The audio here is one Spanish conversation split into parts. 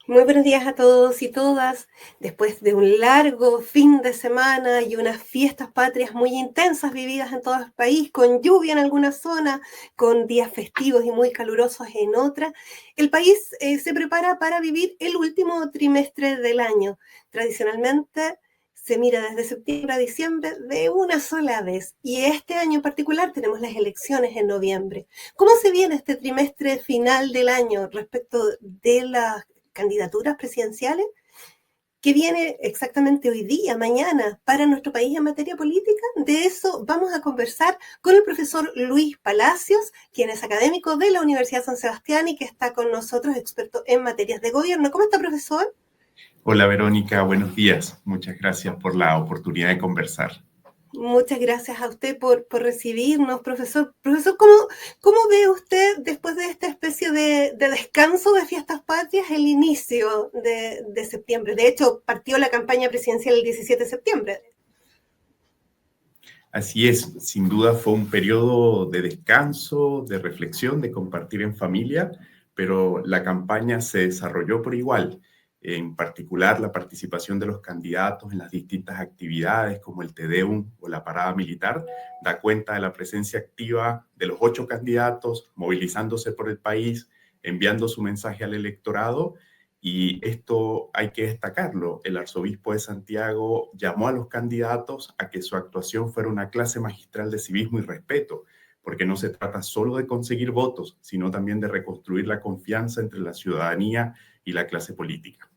Muy buenos días a todos y todas. Después de un largo fin de semana y unas fiestas patrias muy intensas vividas en todo el país, con lluvia en algunas zonas, con días festivos y muy calurosos en otras, el país se prepara para vivir el último trimestre del año. Tradicionalmente se mira desde septiembre a diciembre de una sola vez y este año en particular tenemos las elecciones en noviembre. ¿Cómo se viene este trimestre final del año respecto de las candidaturas presidenciales que viene exactamente hoy día, mañana, para nuestro país en materia política? De eso vamos a conversar con el profesor Luis Palacios, quien es académico de la Universidad San Sebastián y que está con nosotros, experto en materias de gobierno. ¿Cómo está, profesor? Hola Verónica, buenos días. Muchas gracias por la oportunidad de conversar. Muchas gracias a usted por recibirnos, profesor. Profesor, ¿cómo ve usted, después de esta especie de descanso de fiestas patrias, el inicio de septiembre? De hecho, partió la campaña presidencial el 17 de septiembre. Así es, sin duda fue un periodo de descanso, de reflexión, de compartir en familia, pero la campaña se desarrolló por igual. En particular, la participación de los candidatos en las distintas actividades como el Te Deum o la parada militar da cuenta de la presencia activa de los 8 candidatos movilizándose por el país, enviando su mensaje al electorado. Y esto hay que destacarlo. El arzobispo de Santiago llamó a los candidatos a que su actuación fuera una clase magistral de civismo y respeto, porque no se trata solo de conseguir votos, sino también de reconstruir la confianza entre la ciudadanía y la clase política.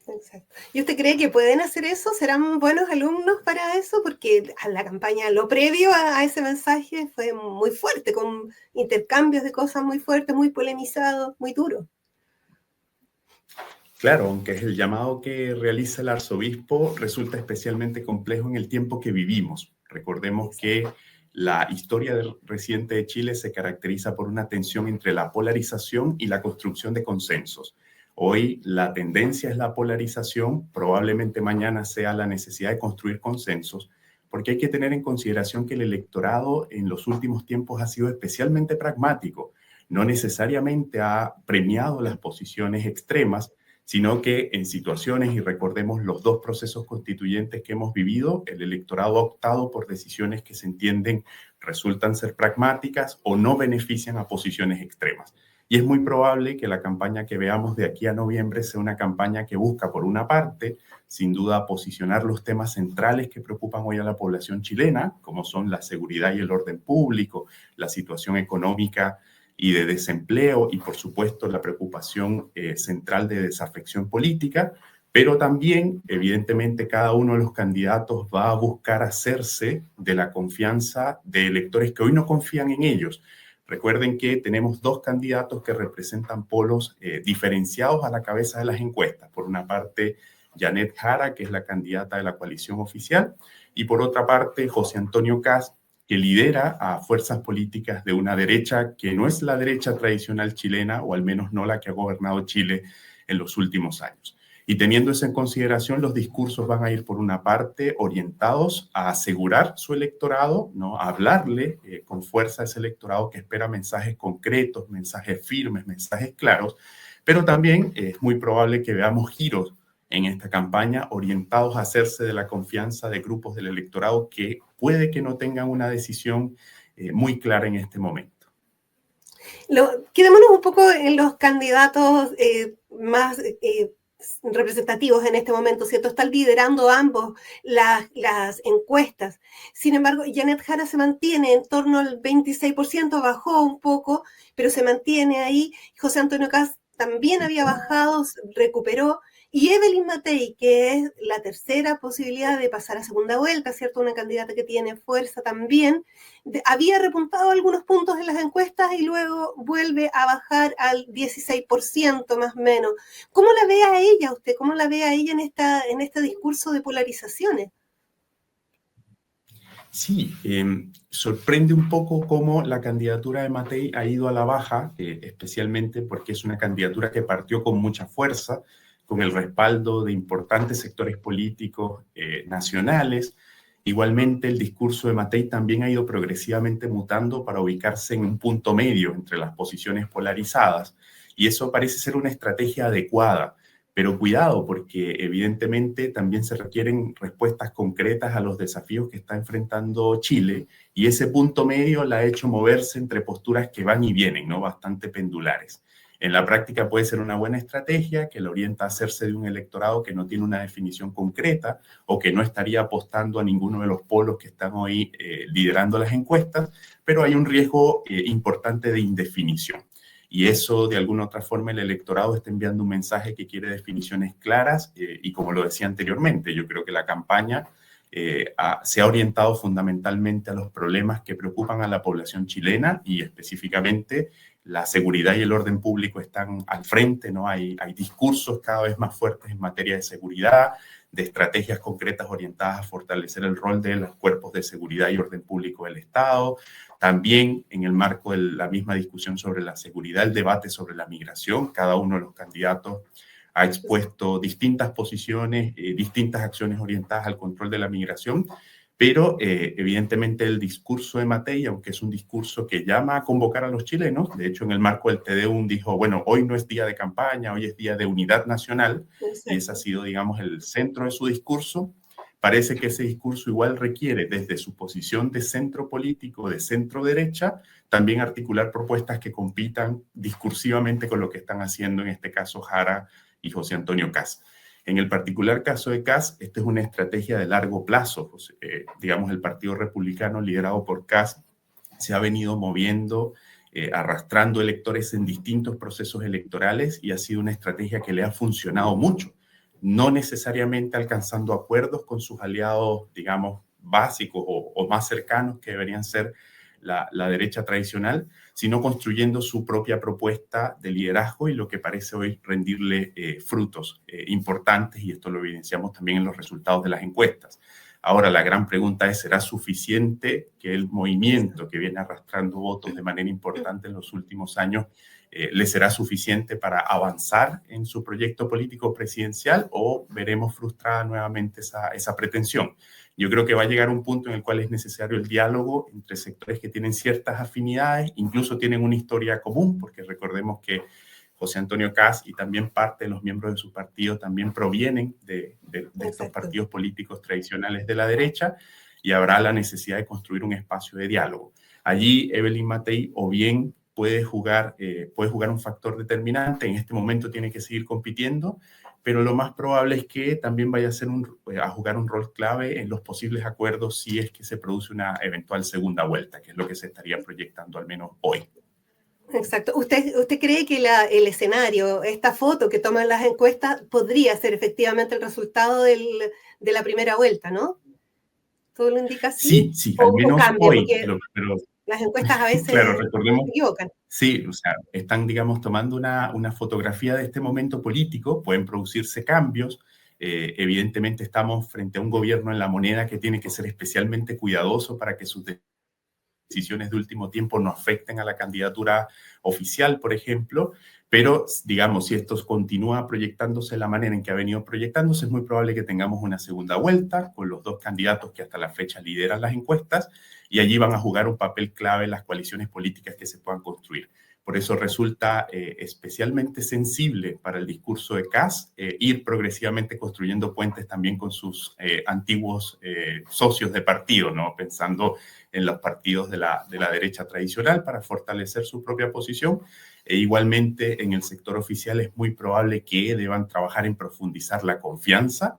Exacto. ¿Y usted cree que pueden hacer eso? ¿Serán buenos alumnos para eso? Porque a la campaña, lo previo a ese mensaje fue muy fuerte, con intercambios de cosas muy fuertes, muy polemizados, muy duros. Claro, aunque es el llamado que realiza el arzobispo, resulta especialmente complejo en el tiempo que vivimos. Recordemos que la historia reciente de Chile se caracteriza por una tensión entre la polarización y la construcción de consensos. Hoy la tendencia es la polarización, probablemente mañana sea la necesidad de construir consensos, porque hay que tener en consideración que el electorado en los últimos tiempos ha sido especialmente pragmático. No necesariamente ha premiado las posiciones extremas, sino que en situaciones, y recordemos los 2 procesos constituyentes que hemos vivido, el electorado ha optado por decisiones que se entienden resultan ser pragmáticas o no benefician a posiciones extremas. Y es muy probable que la campaña que veamos de aquí a noviembre sea una campaña que busca, por una parte, sin duda, posicionar los temas centrales que preocupan hoy a la población chilena, como son la seguridad y el orden público, la situación económica y de desempleo y, por supuesto, la preocupación central de desafección política, pero también, evidentemente, cada uno de los candidatos va a buscar hacerse de la confianza de electores que hoy no confían en ellos. Recuerden que tenemos 2 candidatos que representan polos diferenciados a la cabeza de las encuestas. Por una parte, Janet Jara, que es la candidata de la coalición oficial, y por otra parte, José Antonio Kast, que lidera a fuerzas políticas de una derecha que no es la derecha tradicional chilena, o al menos no la que ha gobernado Chile en los últimos años. Y teniendo eso en consideración, los discursos van a ir, por una parte, orientados a asegurar su electorado, ¿no? A hablarle con fuerza a ese electorado que espera mensajes concretos, mensajes firmes, mensajes claros, pero también es muy probable que veamos giros en esta campaña orientados a hacerse de la confianza de grupos del electorado que puede que no tengan una decisión muy clara en este momento. Quedémonos un poco en los candidatos más representativos en este momento, ¿cierto? Están liderando ambos las encuestas. Sin embargo, Janet Jara se mantiene en torno al 26%, bajó un poco, pero se mantiene ahí. José Antonio Kast también había bajado, recuperó. Y Evelyn Matei, que es la tercera posibilidad de pasar a segunda vuelta, ¿cierto? Una candidata que tiene fuerza también, había repuntado algunos puntos en las encuestas y luego vuelve a bajar al 16% más o menos. ¿Cómo la ve a ella usted? ¿Cómo la ve a ella en este discurso de polarizaciones? Sí, sorprende un poco cómo la candidatura de Matei ha ido a la baja, especialmente porque es una candidatura que partió con mucha fuerza, con el respaldo de importantes sectores políticos nacionales. Igualmente, el discurso de Matei también ha ido progresivamente mutando para ubicarse en un punto medio entre las posiciones polarizadas, y eso parece ser una estrategia adecuada. Pero cuidado, porque evidentemente también se requieren respuestas concretas a los desafíos que está enfrentando Chile, y ese punto medio la ha hecho moverse entre posturas que van y vienen, ¿no? Bastante pendulares. En la práctica puede ser una buena estrategia que le orienta a hacerse de un electorado que no tiene una definición concreta o que no estaría apostando a ninguno de los polos que están hoy liderando las encuestas, pero hay un riesgo importante de indefinición. Y eso, de alguna u otra forma, el electorado está enviando un mensaje que quiere definiciones claras y como lo decía anteriormente, yo creo que la campaña se ha orientado fundamentalmente a los problemas que preocupan a la población chilena y específicamente la seguridad y el orden público están al frente, ¿no? Hay discursos cada vez más fuertes en materia de seguridad, de estrategias concretas orientadas a fortalecer el rol de los cuerpos de seguridad y orden público del Estado. También en el marco de la misma discusión sobre la seguridad, el debate sobre la migración, cada uno de los candidatos ha expuesto distintas posiciones, distintas acciones orientadas al control de la migración, pero evidentemente el discurso de Matei, aunque es un discurso que llama a convocar a los chilenos, de hecho en el marco del TDUM dijo, bueno, hoy no es día de campaña, hoy es día de unidad nacional, y ese ha sido, digamos, el centro de su discurso. Parece que ese discurso igual requiere, desde su posición de centro político, de centro derecha, también articular propuestas que compitan discursivamente con lo que están haciendo, en este caso, Jara y José Antonio Kast. En el particular caso de Kast, esta es una estrategia de largo plazo. Digamos, el Partido Republicano, liderado por Kast, se ha venido moviendo, arrastrando electores en distintos procesos electorales y ha sido una estrategia que le ha funcionado mucho. No necesariamente alcanzando acuerdos con sus aliados, digamos, básicos o más cercanos, que deberían ser la derecha tradicional, sino construyendo su propia propuesta de liderazgo y lo que parece hoy rendirle frutos importantes, y esto lo evidenciamos también en los resultados de las encuestas. Ahora, la gran pregunta es, ¿será suficiente que el movimiento que viene arrastrando votos de manera importante en los últimos años le será suficiente para avanzar en su proyecto político presidencial, o veremos frustrada nuevamente esa pretensión? Yo creo que va a llegar un punto en el cual es necesario el diálogo entre sectores que tienen ciertas afinidades, incluso tienen una historia común, porque recordemos que José Antonio Kast y también parte de los miembros de su partido también provienen de estos partidos políticos tradicionales de la derecha, y habrá la necesidad de construir un espacio de diálogo. Allí Evelyn Matei o bien puede jugar un factor determinante, en este momento tiene que seguir compitiendo, pero lo más probable es que también vaya a jugar un rol clave en los posibles acuerdos si es que se produce una eventual segunda vuelta, que es lo que se estaría proyectando al menos hoy. Exacto. ¿Usted cree que el escenario, esta foto que toman las encuestas, podría ser efectivamente el resultado de la primera vuelta, ¿no? ¿Todo lo indica así? Sí, al menos Cambia, hoy. porque Pero las encuestas a veces claro, recordemos, se equivocan. sí, o sea, están, digamos, tomando una fotografía de este momento político, pueden producirse cambios. Evidentemente estamos frente a un gobierno en la moneda que tiene que ser especialmente cuidadoso para que sus decisiones de último tiempo no afecten a la candidatura oficial, por ejemplo, pero digamos, si esto continúa proyectándose de la manera en que ha venido proyectándose, es muy probable que tengamos una segunda vuelta con los dos candidatos que hasta la fecha lideran las encuestas, y allí van a jugar un papel clave las coaliciones políticas que se puedan construir. Por eso resulta especialmente sensible para el discurso de Kast ir progresivamente construyendo puentes también con sus antiguos socios de partido, ¿no? Pensando en los partidos de la derecha tradicional para fortalecer su propia posición. E igualmente en el sector oficial es muy probable que deban trabajar en profundizar la confianza,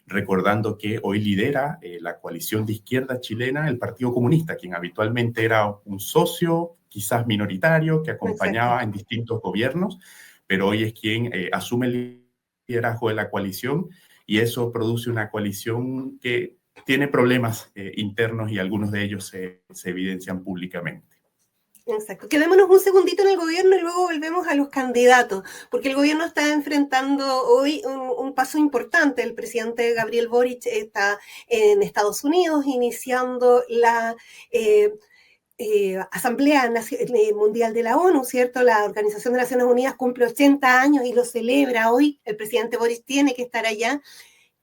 recordando que hoy lidera la coalición de izquierda chilena el Partido Comunista, quien habitualmente era un socio quizás minoritario que acompañaba en distintos gobiernos, pero hoy es quien asume el liderazgo de la coalición, y eso produce una coalición que tiene problemas internos, y algunos de ellos se evidencian públicamente. Exacto. Quedémonos un segundito en el gobierno y luego volvemos a los candidatos, porque el gobierno está enfrentando hoy un paso importante. El presidente Gabriel Boric está en Estados Unidos iniciando la Asamblea Mundial de la ONU, ¿cierto? La Organización de Naciones Unidas cumple 80 años y lo celebra hoy. El presidente Boric tiene que estar allá,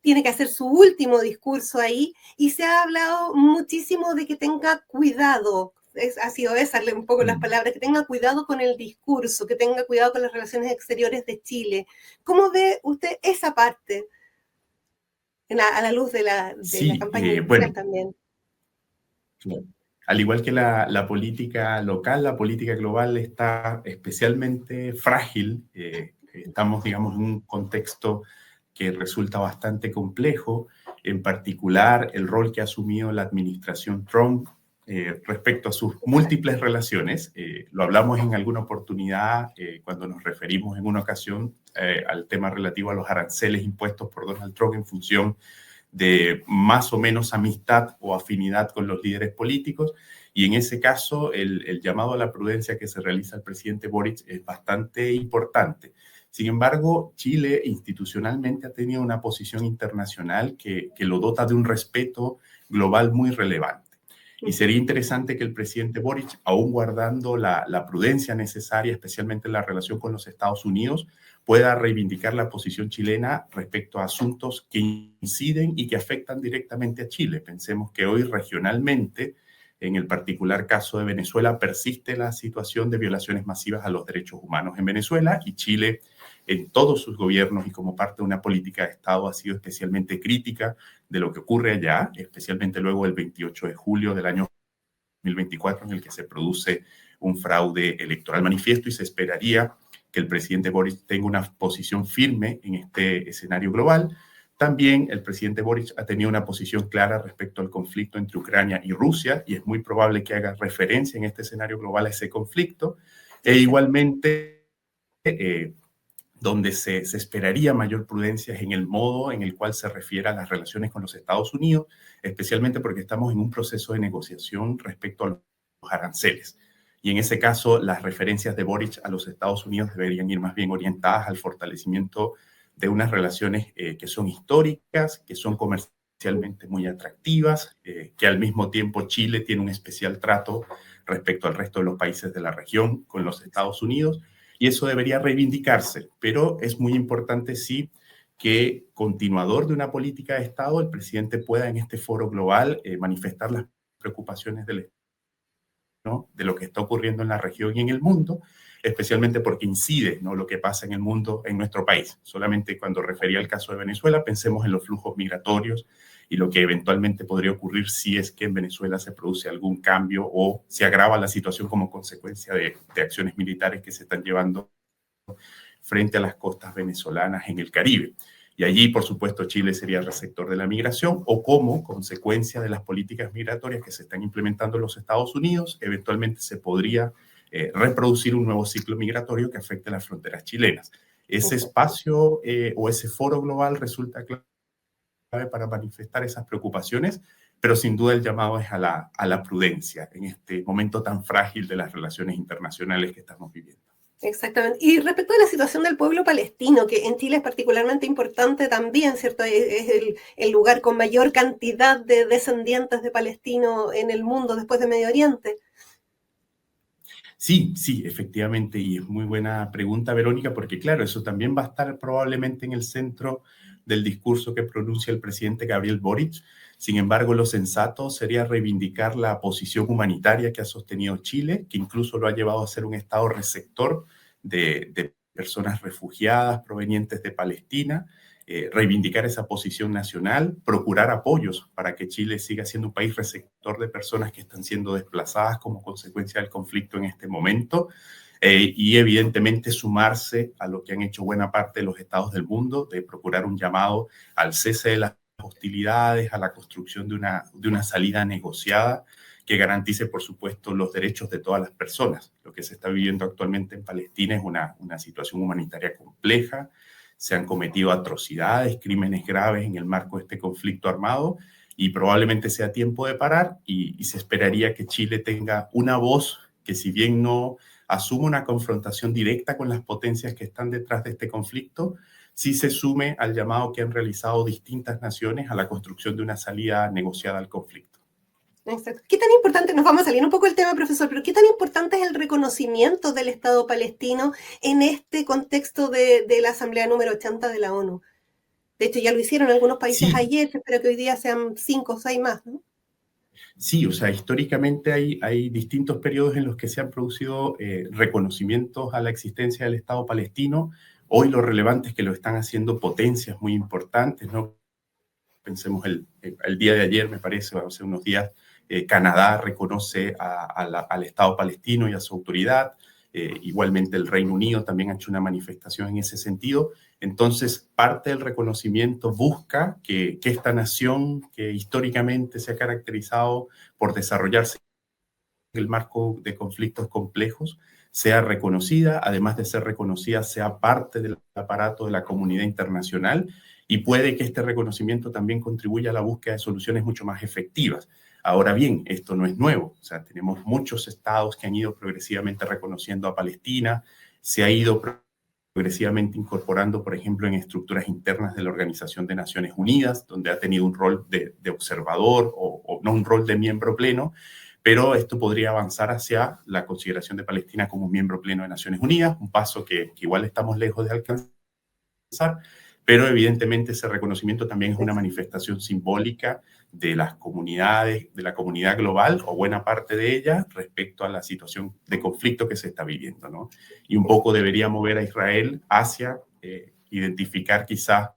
tiene que hacer su último discurso ahí, y se ha hablado muchísimo de que tenga cuidado ha sido esa un poco las palabras, que tenga cuidado con el discurso, que tenga cuidado con las relaciones exteriores de Chile. ¿Cómo ve usted esa parte a la luz de la Sí, campaña inicial bueno, también? claro. Al igual que la política local, la política global está especialmente frágil. Estamos, digamos, en un contexto que resulta bastante complejo, en particular el rol que ha asumido la administración Trump respecto a sus múltiples relaciones. Lo hablamos en alguna oportunidad cuando nos referimos en una ocasión al tema relativo a los aranceles impuestos por Donald Trump en función de más o menos amistad o afinidad con los líderes políticos. Y en ese caso, el llamado a la prudencia que se realiza al presidente Boric es bastante importante. Sin embargo, Chile institucionalmente ha tenido una posición internacional que lo dota de un respeto global muy relevante. Y sería interesante que el presidente Boric, aún guardando la prudencia necesaria, especialmente en la relación con los Estados Unidos, pueda reivindicar la posición chilena respecto a asuntos que inciden y que afectan directamente a Chile. Pensemos que hoy regionalmente, en el particular caso de Venezuela, persiste la situación de violaciones masivas a los derechos humanos en Venezuela y Chile, en todos sus gobiernos y como parte de una política de Estado, ha sido especialmente crítica de lo que ocurre allá, especialmente luego del 28 de julio del año 2024, en el que se produce un fraude electoral manifiesto y se esperaría que el presidente Boric tenga una posición firme en este escenario global. También el presidente Boric ha tenido una posición clara respecto al conflicto entre Ucrania y Rusia y es muy probable que haga referencia en este escenario global a ese conflicto. E igualmente, donde se esperaría mayor prudencia es en el modo en el cual se refiere a las relaciones con los Estados Unidos, especialmente porque estamos en un proceso de negociación respecto a los aranceles. Y en ese caso, las referencias de Boric a los Estados Unidos deberían ir más bien orientadas al fortalecimiento de unas relaciones que son históricas, que son comercialmente muy atractivas, que al mismo tiempo Chile tiene un especial trato respecto al resto de los países de la región con los Estados Unidos, y eso debería reivindicarse, pero es muy importante, sí, que continuador de una política de Estado, el presidente pueda en este foro global manifestar las preocupaciones del, ¿no?, de lo que está ocurriendo en la región y en el mundo, especialmente porque incide, ¿no?, lo que pasa en el mundo, en nuestro país. Solamente cuando refería al caso de Venezuela, pensemos en los flujos migratorios y lo que eventualmente podría ocurrir si es que en Venezuela se produce algún cambio o se agrava la situación como consecuencia de acciones militares que se están llevando frente a las costas venezolanas en el Caribe. Y allí, por supuesto, Chile sería el receptor de la migración o como consecuencia de las políticas migratorias que se están implementando en los Estados Unidos, eventualmente se podría reproducir un nuevo ciclo migratorio que afecte las fronteras chilenas. Ese espacio o ese foro global resulta clave para manifestar esas preocupaciones, pero sin duda el llamado es a la prudencia en este momento tan frágil de las relaciones internacionales que estamos viviendo. Exactamente. Y respecto a la situación del pueblo palestino, que en Chile es particularmente importante también, ¿cierto? Es el lugar con mayor cantidad de descendientes de palestinos en el mundo después de Medio Oriente. Sí, sí, efectivamente, y es muy buena pregunta, Verónica, porque claro, eso también va a estar probablemente en el centro del discurso que pronuncia el presidente Gabriel Boric. Sin embargo, lo sensato sería reivindicar la posición humanitaria que ha sostenido Chile, que incluso lo ha llevado a ser un Estado receptor de personas refugiadas provenientes de Palestina, reivindicar esa posición nacional, procurar apoyos para que Chile siga siendo un país receptor de personas que están siendo desplazadas como consecuencia del conflicto en este momento, y evidentemente sumarse a lo que han hecho buena parte de los estados del mundo, de procurar un llamado al cese de las hostilidades, a la construcción de una salida negociada que garantice, por supuesto, los derechos de todas las personas. Lo que se está viviendo actualmente en Palestina es una situación humanitaria compleja. Se han cometido atrocidades, crímenes graves en el marco de este conflicto armado y probablemente sea tiempo de parar y se esperaría que Chile tenga una voz que, si bien no asuma una confrontación directa con las potencias que están detrás de este conflicto, sí se sume al llamado que han realizado distintas naciones a la construcción de una salida negociada al conflicto. Exacto. ¿Qué tan importante, nos vamos a salir un poco del tema, profesor, pero qué tan importante es el reconocimiento del Estado palestino en este contexto de la Asamblea número 80 de la ONU? De hecho, ya lo hicieron algunos países Sí, ayer, espero que hoy día sean 5 o 6 más, ¿no? Sí, o sea, históricamente hay distintos periodos en los que se han producido reconocimientos a la existencia del Estado palestino. Hoy lo relevante es que lo están haciendo potencias muy importantes, ¿no? Pensemos el día de ayer, me parece, hace unos días, Canadá reconoce al Estado palestino y a su autoridad. Igualmente el Reino Unido también ha hecho una manifestación en ese sentido. Entonces, parte del reconocimiento busca que esta nación, que históricamente se ha caracterizado por desarrollarse en el marco de conflictos complejos, sea reconocida, además de ser reconocida, sea parte del aparato de la comunidad internacional, y puede que este reconocimiento también contribuya a la búsqueda de soluciones mucho más efectivas. Ahora bien, esto no es nuevo, o sea, tenemos muchos estados que han ido progresivamente reconociendo a Palestina, se ha ido progresivamente incorporando, por ejemplo, en estructuras internas de la Organización de Naciones Unidas, donde ha tenido un rol de observador o no un rol de miembro pleno, pero esto podría avanzar hacia la consideración de Palestina como un miembro pleno de Naciones Unidas, un paso que igual estamos lejos de alcanzar, pero evidentemente ese reconocimiento también es una manifestación simbólica de las comunidades, de la comunidad global, o buena parte de ella, respecto a la situación de conflicto que se está viviendo, ¿no? Y un poco debería mover a Israel hacia identificar quizás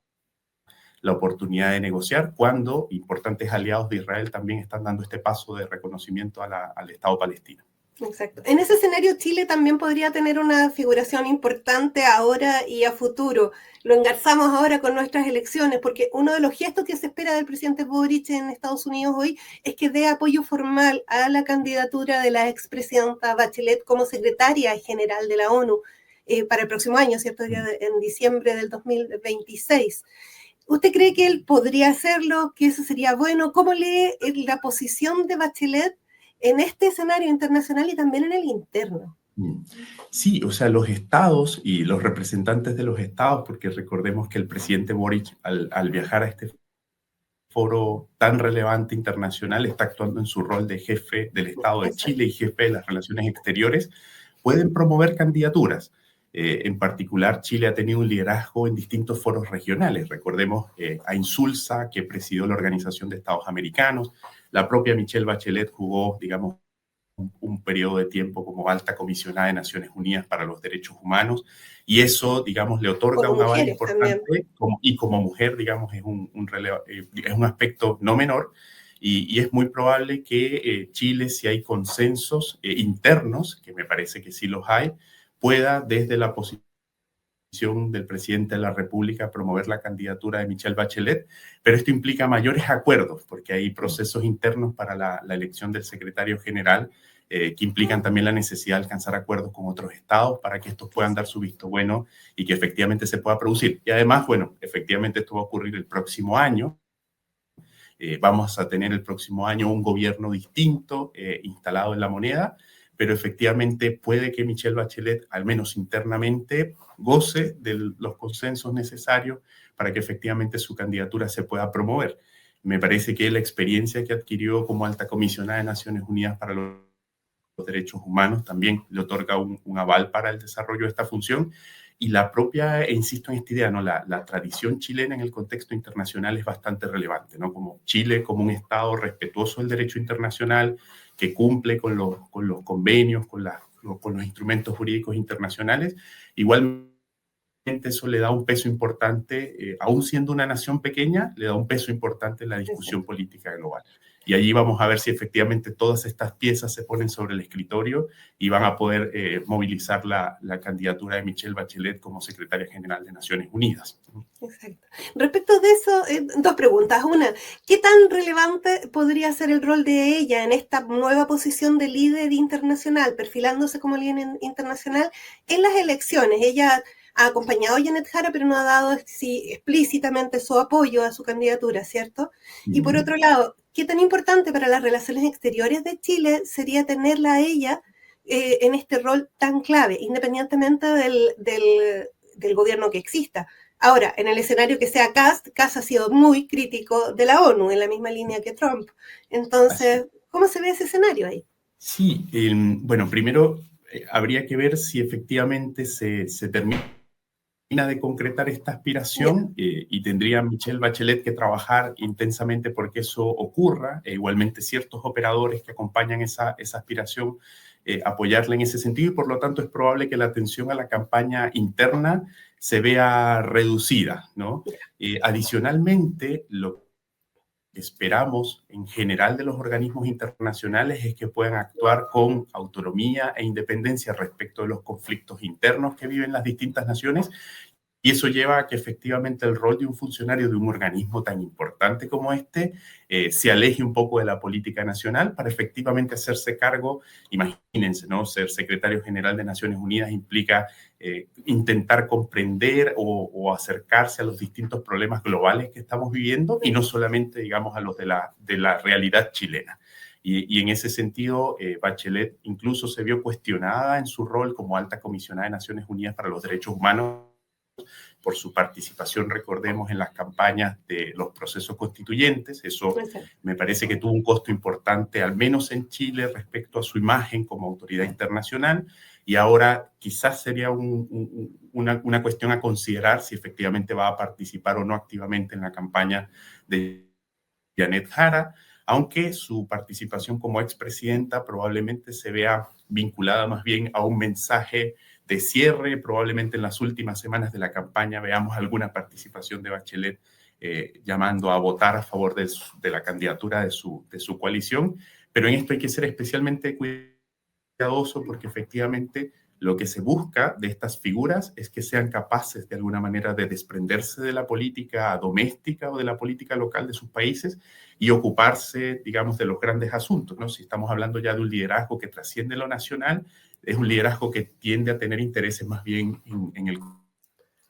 la oportunidad de negociar cuando importantes aliados de Israel también están dando este paso de reconocimiento al Estado palestino. Exacto. En ese escenario, Chile también podría tener una figuración importante ahora y a futuro. Lo engarzamos ahora con nuestras elecciones, porque uno de los gestos que se espera del presidente Boric en Estados Unidos hoy es que dé apoyo formal a la candidatura de la expresidenta Bachelet como secretaria general de la ONU para el próximo año, ¿cierto? En diciembre del 2026. ¿Usted cree que él podría hacerlo? ¿Que eso sería bueno? ¿Cómo lee la posición de Bachelet en este escenario internacional y también en el interno? Sí, o sea, los estados y los representantes de los estados, porque recordemos que el presidente Boric, al viajar a este foro tan relevante internacional, está actuando en su rol de jefe del Estado de Chile y jefe de las relaciones exteriores, pueden promover candidaturas. En particular, Chile ha tenido un liderazgo en distintos foros regionales. Recordemos a Insulza, que presidió la Organización de Estados Americanos. La propia Michelle Bachelet jugó, digamos, un periodo de tiempo como alta comisionada de Naciones Unidas para los Derechos Humanos, y eso, digamos, le otorga un aval importante, y como mujer, digamos, es un aspecto no menor, y es muy probable que Chile, si hay consensos internos, que me parece que sí los hay, pueda desde la posición del presidente de la República promover la candidatura de Michelle Bachelet, pero esto implica mayores acuerdos, porque hay procesos internos para la elección del secretario general que implican también la necesidad de alcanzar acuerdos con otros estados para que estos puedan dar su visto bueno y que efectivamente se pueda producir. Y además, bueno, efectivamente esto va a ocurrir el próximo año. Vamos a tener el próximo año un gobierno distinto instalado en la moneda, pero efectivamente puede que Michelle Bachelet, al menos internamente, goce de los consensos necesarios para que efectivamente su candidatura se pueda promover. Me parece que la experiencia que adquirió como alta comisionada de Naciones Unidas para los derechos humanos también le otorga un aval para el desarrollo de esta función. Y la propia, insisto en esta idea, ¿no? La tradición chilena en el contexto internacional es bastante relevante, ¿no? Como Chile, como un Estado respetuoso del derecho internacional, que cumple con los convenios, con los instrumentos jurídicos internacionales, igualmente eso le da un peso importante, aún siendo una nación pequeña, le da un peso importante en la discusión política global. Y allí vamos a ver si efectivamente todas estas piezas se ponen sobre el escritorio y van a poder movilizar la candidatura de Michelle Bachelet como secretaria general de Naciones Unidas. Exacto. Respecto de eso, dos preguntas. Una, ¿qué tan relevante podría ser el rol de ella en esta nueva posición de líder internacional, perfilándose como líder internacional en las elecciones? Ella ha acompañado a Janet Jara, pero no ha dado explícitamente su apoyo a su candidatura, ¿cierto? Y por otro lado, ¿qué tan importante para las relaciones exteriores de Chile sería tenerla a ella en este rol tan clave, independientemente del gobierno que exista? Ahora, en el escenario que sea Kast ha sido muy crítico de la ONU, en la misma línea que Trump. Entonces, ¿cómo se ve ese escenario ahí? Sí, bueno, primero habría que ver si efectivamente se termina de concretar esta aspiración y tendría Michelle Bachelet que trabajar intensamente porque eso ocurra, e igualmente ciertos operadores que acompañan esa aspiración, apoyarla en ese sentido y por lo tanto es probable que la atención a la campaña interna se vea reducida, ¿no? Adicionalmente, lo que esperamos en general de los organismos internacionales es que puedan actuar con autonomía e independencia respecto de los conflictos internos que viven las distintas naciones. Y eso lleva a que efectivamente el rol de un funcionario de un organismo tan importante como este se aleje un poco de la política nacional para efectivamente hacerse cargo. Imagínense, ¿no? Ser secretario general de Naciones Unidas implica intentar comprender o acercarse a los distintos problemas globales que estamos viviendo y no solamente, digamos, a los de la realidad chilena. Y en ese sentido, Bachelet incluso se vio cuestionada en su rol como alta comisionada de Naciones Unidas para los Derechos Humanos por su participación, recordemos, en las campañas de los procesos constituyentes. Eso me parece que tuvo un costo importante, al menos en Chile, respecto a su imagen como autoridad internacional. Y ahora quizás sería una cuestión a considerar si efectivamente va a participar o no activamente en la campaña de Janet Jara, aunque su participación como expresidenta probablemente se vea vinculada más bien a un mensaje de cierre. Probablemente en las últimas semanas de la campaña veamos alguna participación de Bachelet llamando a votar a favor de la candidatura de su coalición, pero en esto hay que ser especialmente cuidadoso porque efectivamente lo que se busca de estas figuras es que sean capaces de alguna manera de desprenderse de la política doméstica o de la política local de sus países y ocuparse, digamos, de los grandes asuntos, ¿no? Si estamos hablando ya de un liderazgo que trasciende lo nacional, es un liderazgo que tiende a tener intereses más bien en el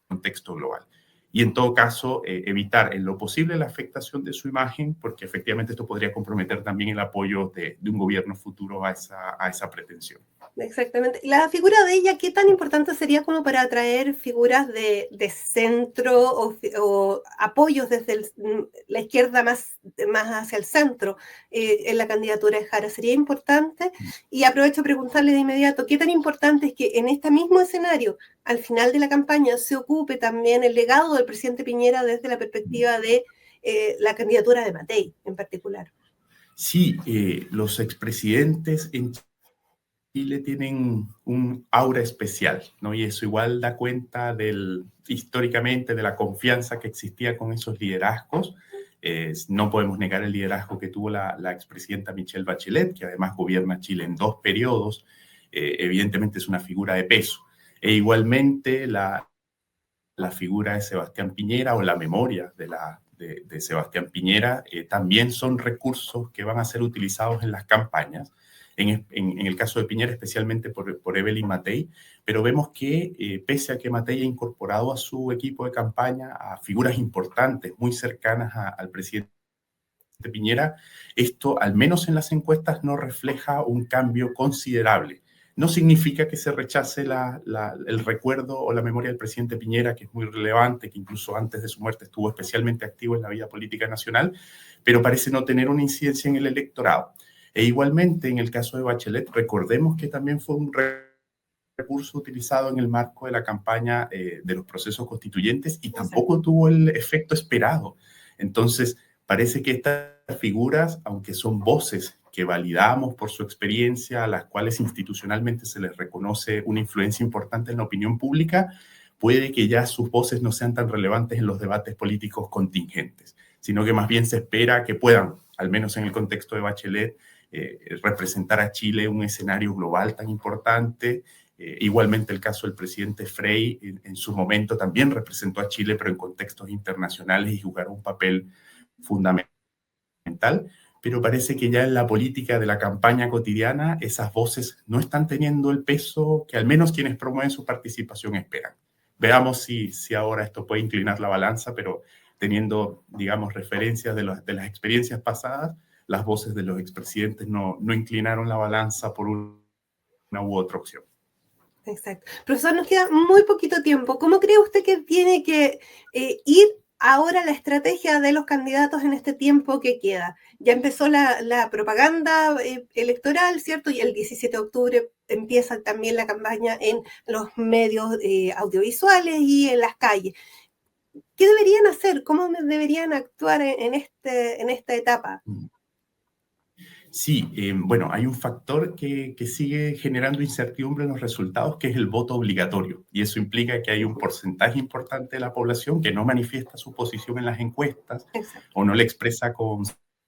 contexto global. Y en todo caso, evitar en lo posible la afectación de su imagen, porque efectivamente esto podría comprometer también el apoyo de un gobierno futuro a esa pretensión. Exactamente. La figura de ella, ¿qué tan importante sería como para atraer figuras de centro o apoyos desde la izquierda más hacia el centro en la candidatura de Jara? ¿Sería importante? Y aprovecho a preguntarle de inmediato, ¿qué tan importante es que en este mismo escenario, al final de la campaña, se ocupe también el legado del presidente Piñera desde la perspectiva de la candidatura de Matei en particular? Sí, los expresidentes en Chile tienen un aura especial, ¿no? Y eso igual da cuenta históricamente de la confianza que existía con esos liderazgos. No podemos negar el liderazgo que tuvo la expresidenta Michelle Bachelet, que además gobierna Chile en 2 periodos. Evidentemente es una figura de peso. E igualmente la figura de Sebastián Piñera o la memoria de Sebastián Piñera también son recursos que van a ser utilizados en las campañas. En el caso de Piñera, especialmente por Evelyn Matei, pero vemos que pese a que Matei ha incorporado a su equipo de campaña a figuras importantes, muy cercanas al presidente Piñera, esto, al menos en las encuestas, no refleja un cambio considerable. No significa que se rechace el recuerdo o la memoria del presidente Piñera, que es muy relevante, que incluso antes de su muerte estuvo especialmente activo en la vida política nacional, pero parece no tener una incidencia en el electorado. E igualmente, en el caso de Bachelet, recordemos que también fue un recurso utilizado en el marco de la campaña de los procesos constituyentes y tampoco tuvo el efecto esperado. Entonces, parece que estas figuras, aunque son voces que validamos por su experiencia, a las cuales institucionalmente se les reconoce una influencia importante en la opinión pública, puede que ya sus voces no sean tan relevantes en los debates políticos contingentes, sino que más bien se espera que puedan, al menos en el contexto de Bachelet, representar a Chile un escenario global tan importante. Igualmente el caso del presidente Frei en su momento también representó a Chile, pero en contextos internacionales y jugaron un papel fundamental. Pero parece que ya en la política de la campaña cotidiana esas voces no están teniendo el peso que al menos quienes promueven su participación esperan. Veamos si ahora esto puede inclinar la balanza, pero teniendo, digamos, referencias de las experiencias pasadas, las voces de los expresidentes no inclinaron la balanza por una u otra opción. Exacto. Profesor, nos queda muy poquito tiempo. ¿Cómo cree usted que tiene que ir ahora la estrategia de los candidatos en este tiempo que queda. Ya empezó la propaganda electoral, ¿cierto? Y el 17 de octubre empieza también la campaña en los medios audiovisuales y en las calles. ¿Qué deberían hacer? ¿Cómo deberían actuar en esta etapa? Sí, bueno, hay un factor que sigue generando incertidumbre en los resultados, que es el voto obligatorio. Y eso implica que hay un porcentaje importante de la población que no manifiesta su posición en las encuestas Exacto. o no le expresa con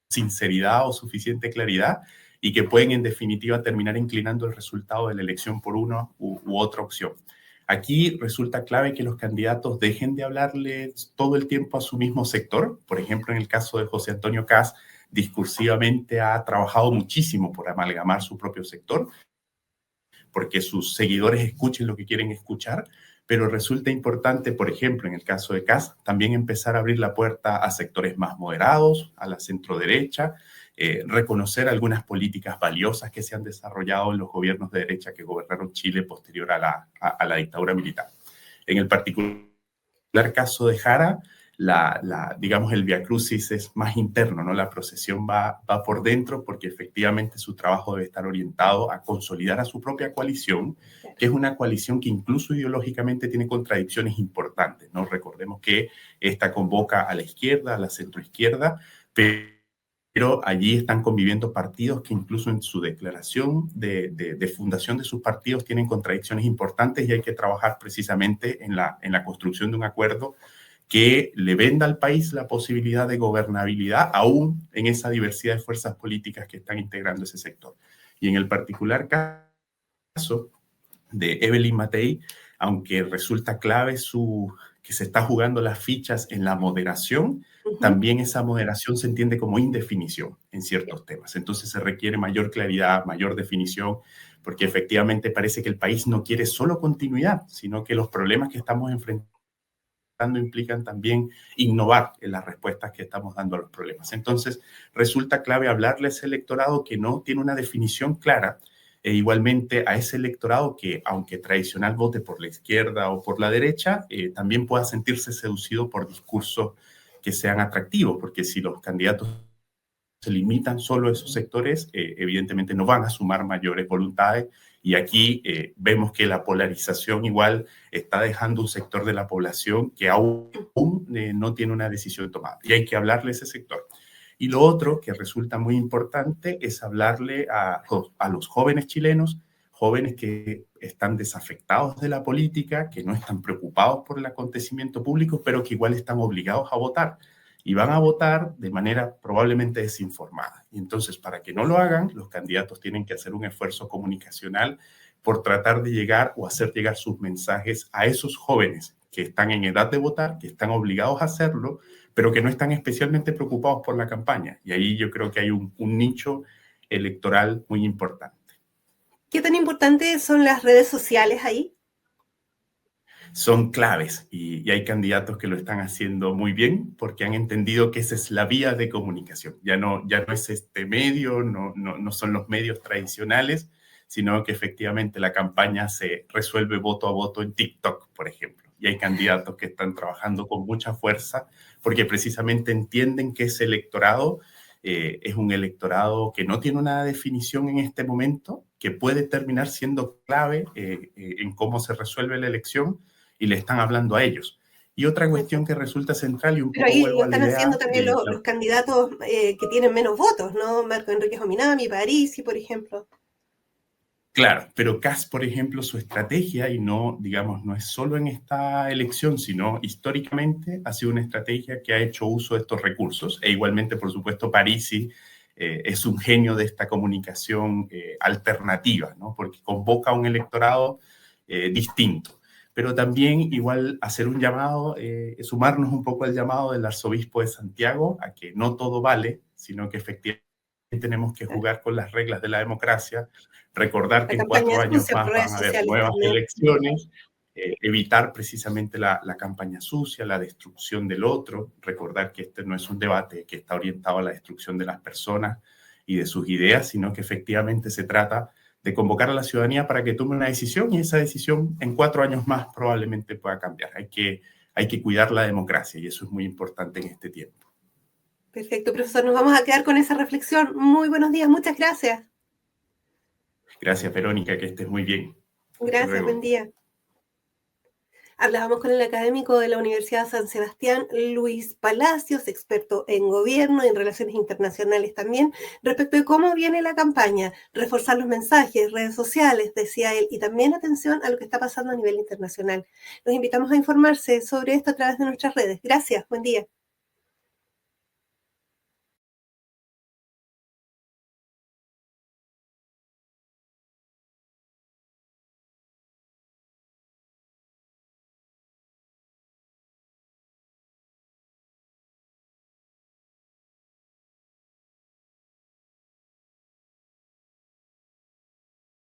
sinceridad o suficiente claridad y que pueden en definitiva terminar inclinando el resultado de la elección por una u otra opción. Aquí resulta clave que los candidatos dejen de hablarle todo el tiempo a su mismo sector. Por ejemplo, en el caso de José Antonio Kast, discursivamente ha trabajado muchísimo por amalgamar su propio sector, porque sus seguidores escuchen lo que quieren escuchar, pero resulta importante, por ejemplo, en el caso de Kast, también empezar a abrir la puerta a sectores más moderados, a la centroderecha, reconocer algunas políticas valiosas que se han desarrollado en los gobiernos de derecha que gobernaron Chile posterior a la dictadura militar. En el particular caso de Jara, digamos, el viacrucis es más interno, ¿no? La procesión va por dentro porque efectivamente su trabajo debe estar orientado a consolidar a su propia coalición, que es una coalición que incluso ideológicamente tiene contradicciones importantes, ¿no? Recordemos que esta convoca a la izquierda, a la centroizquierda, pero allí están conviviendo partidos que incluso en su declaración de fundación de sus partidos tienen contradicciones importantes y hay que trabajar precisamente en la construcción de un acuerdo que le venda al país la posibilidad de gobernabilidad, aún en esa diversidad de fuerzas políticas que están integrando ese sector. Y en el particular caso de Evelyn Matei, aunque resulta clave que se está jugando las fichas en la moderación, también esa moderación se entiende como indefinición en ciertos temas. Entonces se requiere mayor claridad, mayor definición, porque efectivamente parece que el país no quiere solo continuidad, sino que los problemas que estamos enfrentando implican también innovar en las respuestas que estamos dando a los problemas. Entonces, resulta clave hablarle a ese electorado que no tiene una definición clara e igualmente a ese electorado que, aunque tradicional vote por la izquierda o por la derecha, también pueda sentirse seducido por discursos que sean atractivos, porque si los candidatos se limitan solo a esos sectores, evidentemente no van a sumar mayores voluntades. Y aquí vemos que la polarización igual está dejando un sector de la población que aún no tiene una decisión tomada. Y hay que hablarle a ese sector. Y lo otro que resulta muy importante es hablarle a los jóvenes chilenos, jóvenes que están desafectados de la política, que no están preocupados por el acontecimiento público, pero que igual están obligados a votar. Y van a votar de manera probablemente desinformada. Y entonces, para que no lo hagan, los candidatos tienen que hacer un esfuerzo comunicacional por tratar de llegar o hacer llegar sus mensajes a esos jóvenes que están en edad de votar, que están obligados a hacerlo, pero que no están especialmente preocupados por la campaña. Y ahí yo creo que hay un nicho electoral muy importante. ¿Qué tan importantes son las redes sociales ahí? Son claves y hay candidatos que lo están haciendo muy bien porque han entendido que esa es la vía de comunicación. Ya no es este medio, no son los medios tradicionales, sino que efectivamente la campaña se resuelve voto a voto en TikTok, por ejemplo. Y hay candidatos que están trabajando con mucha fuerza porque precisamente entienden que ese electorado es un electorado que no tiene una definición en este momento, que puede terminar siendo clave en cómo se resuelve la elección, y le están hablando a ellos. Y otra cuestión que resulta central, y un Pero poco ahí vuelvo lo a la están idea haciendo también los candidatos que tienen menos votos, ¿no? Marco Enríquez Ominami, Parisi, por ejemplo. Claro, pero Kast, por ejemplo, su estrategia, y no, digamos, no es solo en esta elección, sino históricamente ha sido una estrategia que ha hecho uso de estos recursos, e igualmente, por supuesto, Parisi es un genio de esta comunicación alternativa, ¿no? Porque convoca a un electorado distinto. Pero también igual hacer un llamado, sumarnos un poco al llamado del arzobispo de Santiago a que no todo vale, sino que efectivamente tenemos que jugar con las reglas de la democracia, recordar La que en campaña 4 años sucia más por redes van a haber sociales nuevas también. elecciones, evitar precisamente la campaña sucia, la destrucción del otro, recordar que este no es un debate que está orientado a la destrucción de las personas y de sus ideas, sino que efectivamente se trata de convocar a la ciudadanía para que tome una decisión y esa decisión en 4 años más probablemente pueda cambiar. Hay que hay que cuidar la democracia y eso es muy importante en este tiempo. Perfecto, profesor, nos vamos a quedar con esa reflexión. Muy buenos días, muchas gracias. Gracias, Verónica, que estés muy bien. Hasta Gracias, buen luego. día. Hablábamos con el académico de la Universidad San Sebastián, Luis Palacios, experto en gobierno y en relaciones internacionales también, respecto de cómo viene la campaña, reforzar los mensajes, redes sociales, decía él, y también atención a lo que está pasando a nivel internacional. Los invitamos a informarse sobre esto a través de nuestras redes. Gracias, buen día.